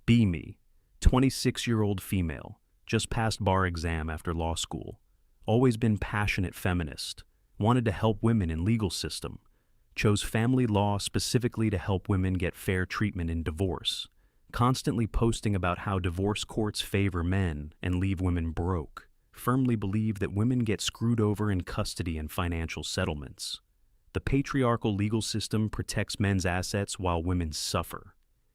Be me, 26-year-old female, just passed bar exam after law school. Always been passionate feminist. Wanted to help women in legal system. Chose family law specifically to help women get fair treatment in divorce. Constantly posting about how divorce courts favor men and leave women broke. Firmly believe that women get screwed over in custody and financial settlements. The patriarchal legal system protects men's assets while women suffer.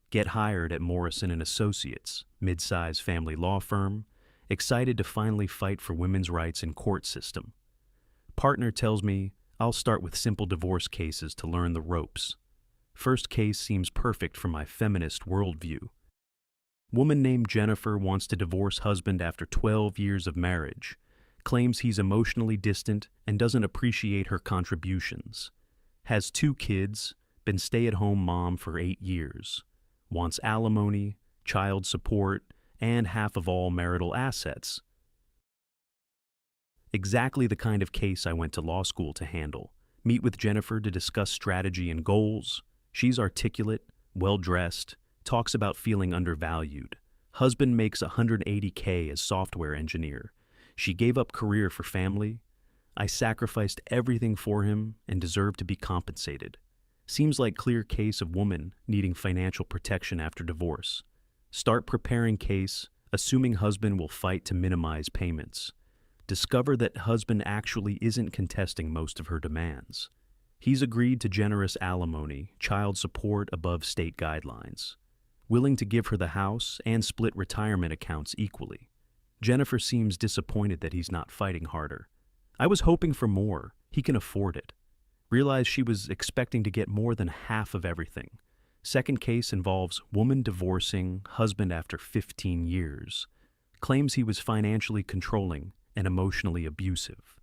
Get hired at Morrison & Associates, mid-size family law firm. Excited to finally fight for women's rights in court system. Partner tells me I'll start with simple divorce cases to learn the ropes. First case seems perfect for my feminist worldview. Woman named Jennifer wants to divorce husband after 12 years of marriage. Claims he's emotionally distant and doesn't appreciate her contributions. Has 2 kids, been stay-at-home mom for 8 years. Wants alimony, child support, and half of all marital assets. Exactly the kind of case I went to law school to handle. Meet with Jennifer to discuss strategy and goals. She's articulate, well-dressed, talks about feeling undervalued. Husband makes $180K as software engineer. She gave up career for family. I sacrificed everything for him and deserve to be compensated. Seems like clear case of woman needing financial protection after divorce. Start preparing case, assuming husband will fight to minimize payments. Discover that husband actually isn't contesting most of her demands. He's agreed to generous alimony, child support above state guidelines. Willing to give her the house and split retirement accounts equally. Jennifer seems disappointed that he's not fighting harder. I was hoping for more. He can afford it. Realized she was expecting to get more than half of everything. Second case involves woman divorcing husband after 15 years. Claims he was financially controlling and emotionally abusive.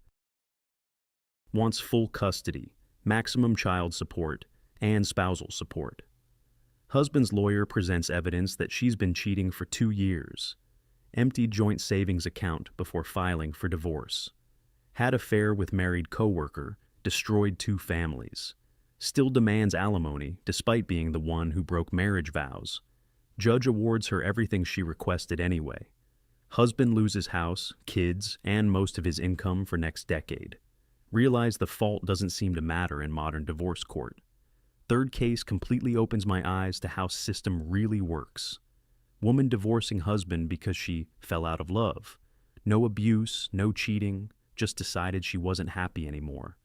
Wants full custody, maximum child support, and spousal support. Husband's lawyer presents evidence that she's been cheating for 2 years. Emptied joint savings account before filing for divorce. Had affair with married coworker, destroyed 2 families. Still demands alimony despite being the one who broke marriage vows. Judge awards her everything she requested anyway. Husband loses house, kids, and most of his income for next decade. Realize the fault doesn't seem to matter in modern divorce court. Third case completely opens my eyes to how system really works. Woman divorcing husband because she fell out of love. No abuse, no cheating, just decided she wasn't happy anymore.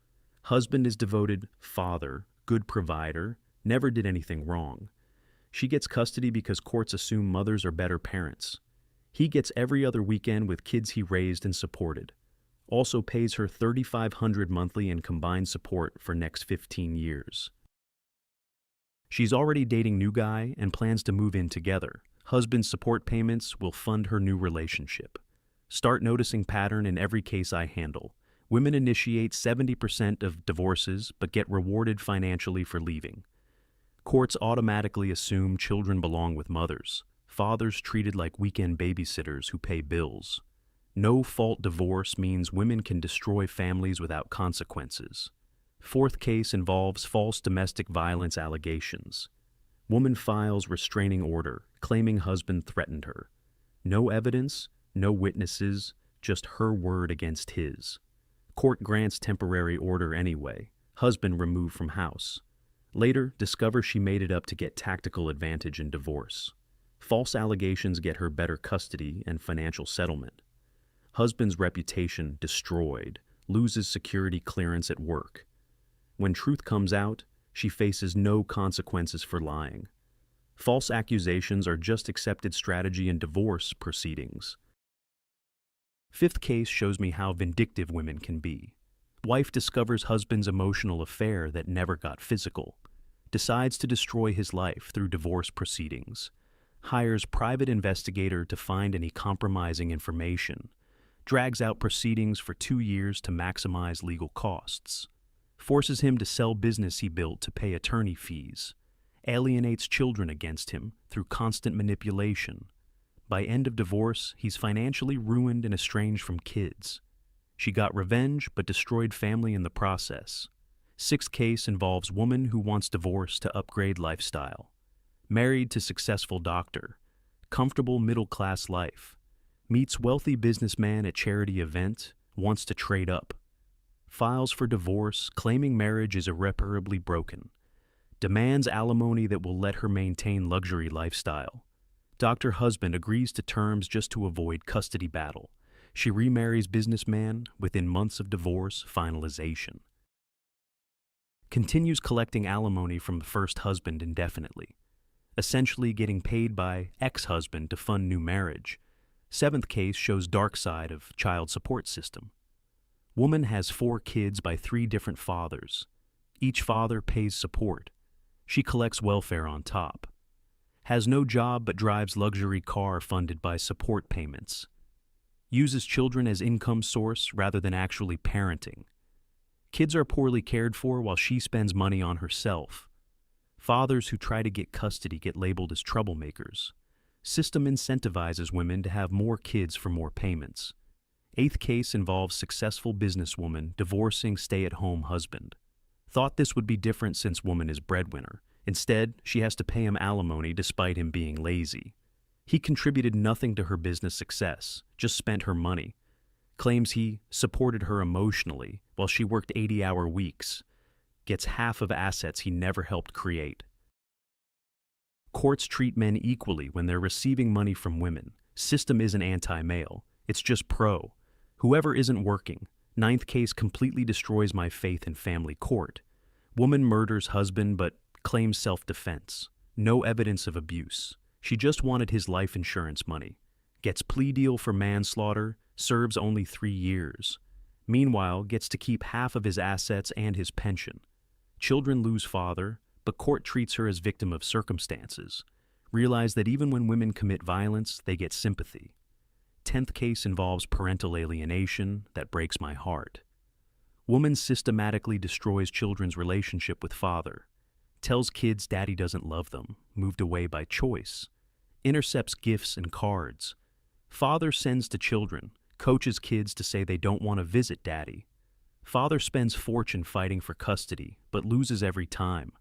Husband is devoted father, good provider, never did anything wrong. She gets custody because courts assume mothers are better parents. He gets every other weekend with kids he raised and supported. Also pays her $3,500 monthly in combined support for next 15 years. She's already dating new guy and plans to move in together. Husband's support payments will fund her new relationship. Start noticing pattern in every case I handle. Women initiate 70% of divorces but get rewarded financially for leaving. Courts automatically assume children belong with mothers. Fathers treated like weekend babysitters who pay bills. No-fault divorce means women can destroy families without consequences. Fourth case involves false domestic violence allegations. Woman files restraining order, claiming husband threatened her. No evidence, no witnesses, just her word against his. Court grants temporary order anyway. Husband removed from house. Later, discover she made it up to get tactical advantage in divorce. False allegations get her better custody and financial settlement. Husband's reputation destroyed, loses security clearance at work. When truth comes out, she faces no consequences for lying. False accusations are just accepted strategy in divorce proceedings. Fifth case shows me how vindictive women can be. Wife discovers husband's emotional affair that never got physical. Decides to destroy his life through divorce proceedings. Hires private investigator to find any compromising information. Drags out proceedings for 2 years to maximize legal costs. Forces him to sell business he built to pay attorney fees. Alienates children against him through constant manipulation. By end of divorce, he's financially ruined and estranged from kids. She got revenge but destroyed family in the process. Sixth case involves woman who wants divorce to upgrade lifestyle. Married to successful doctor. comfortable middle-class life. Meets wealthy businessman at charity event, wants to trade up. Files for divorce, claiming marriage is irreparably broken. Demands alimony that will let her maintain luxury lifestyle. Dr. Husband agrees to terms just to avoid custody battle. She remarries businessman within months of divorce finalization. Continues collecting alimony from the first husband indefinitely, essentially getting paid by ex-husband to fund new marriage. Seventh case shows dark side of child support system. Woman has 4 kids by 3 different fathers. Each father pays support. She collects welfare on top. Has no job but drives luxury car funded by support payments. Uses children as income source rather than actually parenting. Kids are poorly cared for while she spends money on herself. Fathers who try to get custody get labeled as troublemakers. System incentivizes women to have more kids for more payments. Eighth case involves successful businesswoman divorcing stay-at-home husband. Thought this would be different since woman is breadwinner. Instead, she has to pay him alimony despite him being lazy. He contributed nothing to her business success, just spent her money. Claims he supported her emotionally while she worked 80-hour weeks. Gets half of assets he never helped create. Courts treat men equally when they're receiving money from women. System isn't anti-male, it's just pro. Whoever isn't working. Ninth case completely destroys my faith in family court. Woman murders husband but claims self-defense. No evidence of abuse. She just wanted his life insurance money. Gets plea deal for manslaughter, serves only 3 years. Meanwhile, gets to keep half of his assets and his pension. Children lose father, but court treats her as victim of circumstances. Realize that even when women commit violence, they get sympathy. 10th case involves parental alienation that breaks my heart. Woman systematically destroys children's relationship with father. Tells kids daddy doesn't love them, moved away by choice. Intercepts gifts and cards. Father sends to children, coaches kids to say they don't want to visit daddy. Father spends fortune fighting for custody, but loses every time.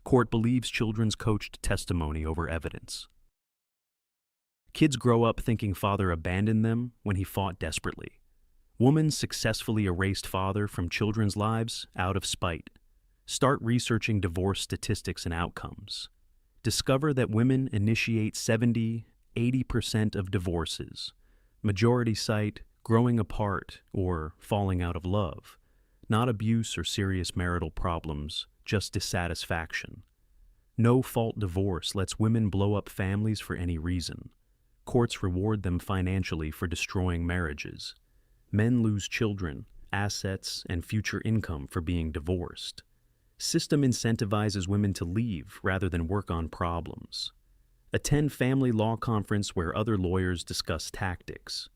Court believes children's coached testimony over evidence. Kids grow up thinking father abandoned them when he fought desperately. Woman successfully erased father from children's lives out of spite. Start researching divorce statistics and outcomes. Discover that women initiate 70–80% of divorces. Majority cite growing apart or falling out of love. Not abuse or serious marital problems, just dissatisfaction. No-fault divorce lets women blow up families for any reason. Courts reward them financially for destroying marriages. Men lose children, assets, and future income for being divorced. System incentivizes women to leave rather than work on problems. Attend family law conference where other lawyers discuss tactics.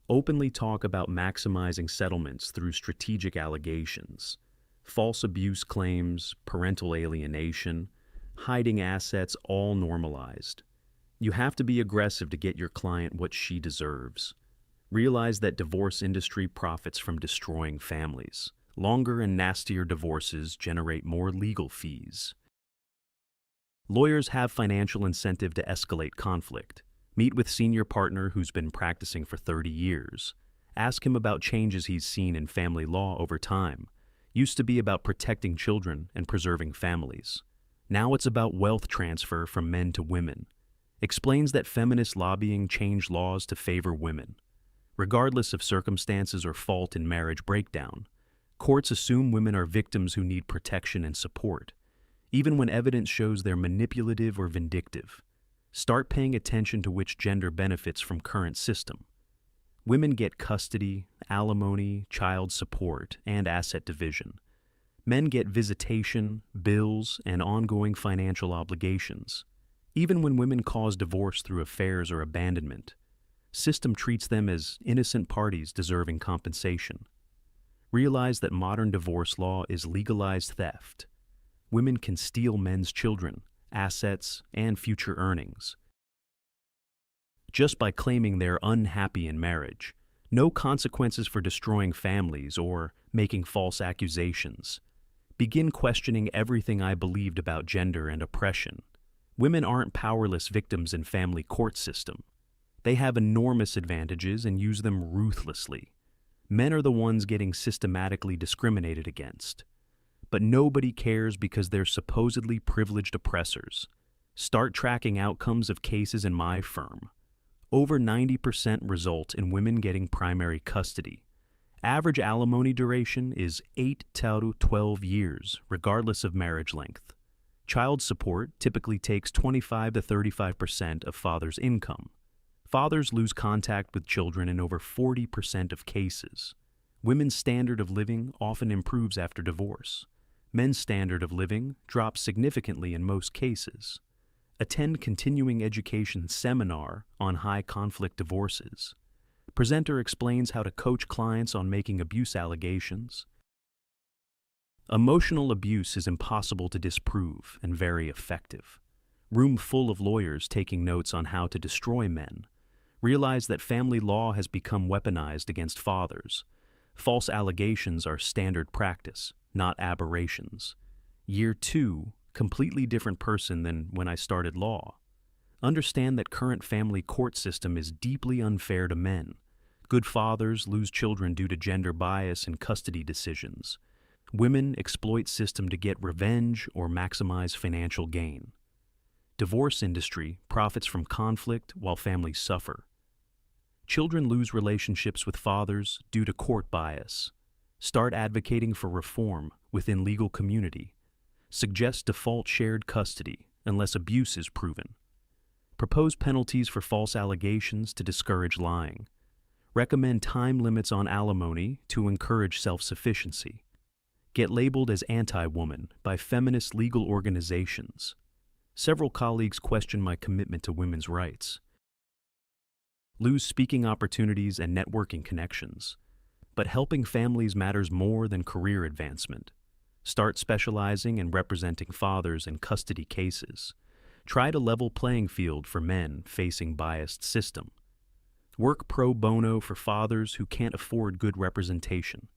Openly talk about maximizing settlements through strategic allegations. False abuse claims, parental alienation, hiding assets all normalized. You have to be aggressive to get your client what she deserves. Realize that divorce industry profits from destroying families. Longer and nastier divorces generate more legal fees. Lawyers have financial incentive to escalate conflict. Meet with senior partner who's been practicing for 30 years. Ask him about changes he's seen in family law over time. Used to be about protecting children and preserving families. Now it's about wealth transfer from men to women. Explains that feminist lobbying changed laws to favor women. Regardless of circumstances or fault in marriage breakdown, courts assume women are victims who need protection and support, even when evidence shows they're manipulative or vindictive. Start paying attention to which gender benefits from current system. Women get custody, alimony, child support, and asset division. Men get visitation, bills, and ongoing financial obligations. Even when women cause divorce through affairs or abandonment, system treats them as innocent parties deserving compensation. Realize that modern divorce law is legalized theft. Women can steal men's children, assets, and future earnings just by claiming they're unhappy in marriage. No consequences for destroying families or making false accusations. Begin questioning everything I believed about gender and oppression. Women aren't powerless victims in family court system. They have enormous advantages and use them ruthlessly. Men are the ones getting systematically discriminated against. But nobody cares because they're supposedly privileged oppressors. Start tracking outcomes of cases in my firm. Over 90% result in women getting primary custody. Average alimony duration is 8 to 12 years, regardless of marriage length. Child support typically takes 25 to 35% of father's income. Fathers lose contact with children in over 40% of cases. Women's standard of living often improves after divorce. Men's standard of living drops significantly in most cases. Attend continuing education seminar on high conflict divorces. Presenter explains how to coach clients on making abuse allegations. Emotional abuse is impossible to disprove and very effective. Room full of lawyers taking notes on how to destroy men. Realize that family law has become weaponized against fathers. False allegations are standard practice, not aberrations. Year 2, completely different person than when I started law. Understand that current family court system is deeply unfair to men. Good fathers lose children due to gender bias in custody decisions. Women exploit system to get revenge or maximize financial gain. Divorce industry profits from conflict while families suffer. Children lose relationships with fathers due to court bias. Start advocating for reform within legal community. Suggest default shared custody unless abuse is proven. Propose penalties for false allegations to discourage lying. Recommend time limits on alimony to encourage self-sufficiency. Get labeled as anti-woman by feminist legal organizations. Several colleagues question my commitment to women's rights. Lose speaking opportunities and networking connections. But helping families matters more than career advancement. Start specializing and representing fathers in custody cases. Try to level playing field for men facing biased system. Work pro bono for fathers who can't afford good representation.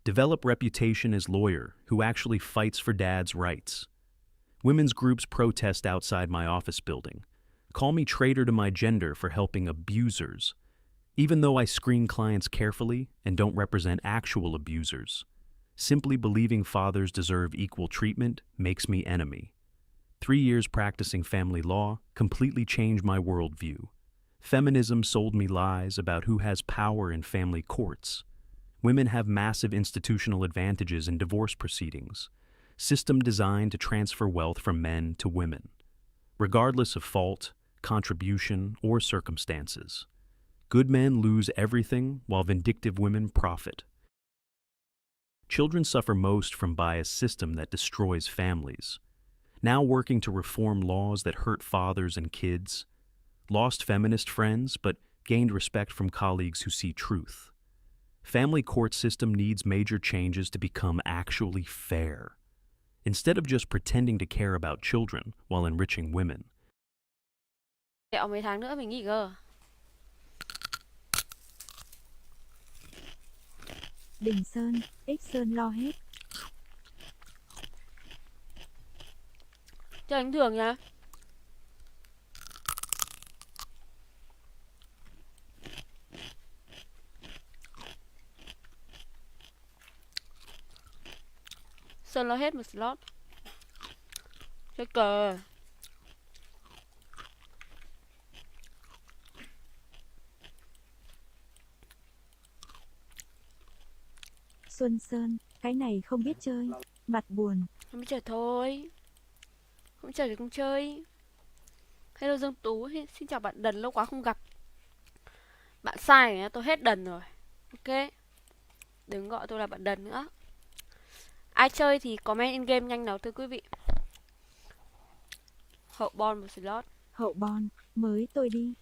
Develop reputation as lawyer who actually fights for dad's rights. Women's groups protest outside my office building. Call me traitor to my gender for helping abusers, even though I screen clients carefully and don't represent actual abusers. Simply believing fathers deserve equal treatment makes me enemy. 3 years practicing family law completely changed my worldview. Feminism sold me lies about who has power in family courts. Women have massive institutional advantages in divorce proceedings. System designed to transfer wealth from men to women, regardless of fault, contribution, or circumstances. Good men lose everything while vindictive women profit. Children suffer most from biased system that destroys families. Now working to reform laws that hurt fathers and kids. Lost feminist friends, but gained respect from colleagues who see truth. Family court system needs major changes to become actually fair. Instead of just pretending to care about children while enriching women. Kẹo mấy tháng nữa mình nghỉ cơ. Đình Sơn, Ích Sơn lo hết. Chơi đánh thường nhá. Sơn lo hết một slot. Chơi cờ. Xuân Sơn, cái này không biết chơi, mặt buồn. Không biết chơi thôi. Không chơi thì không chơi. Hello Dương Tú, xin chào bạn Đần, lâu quá không gặp. Bạn sai rồi, tôi hết Đần rồi. Ok. Đừng gọi tôi là bạn Đần nữa. Ai chơi thì comment in game nhanh nào thưa quý vị. Hậu bon một slot. Hậu bon, mới tôi đi.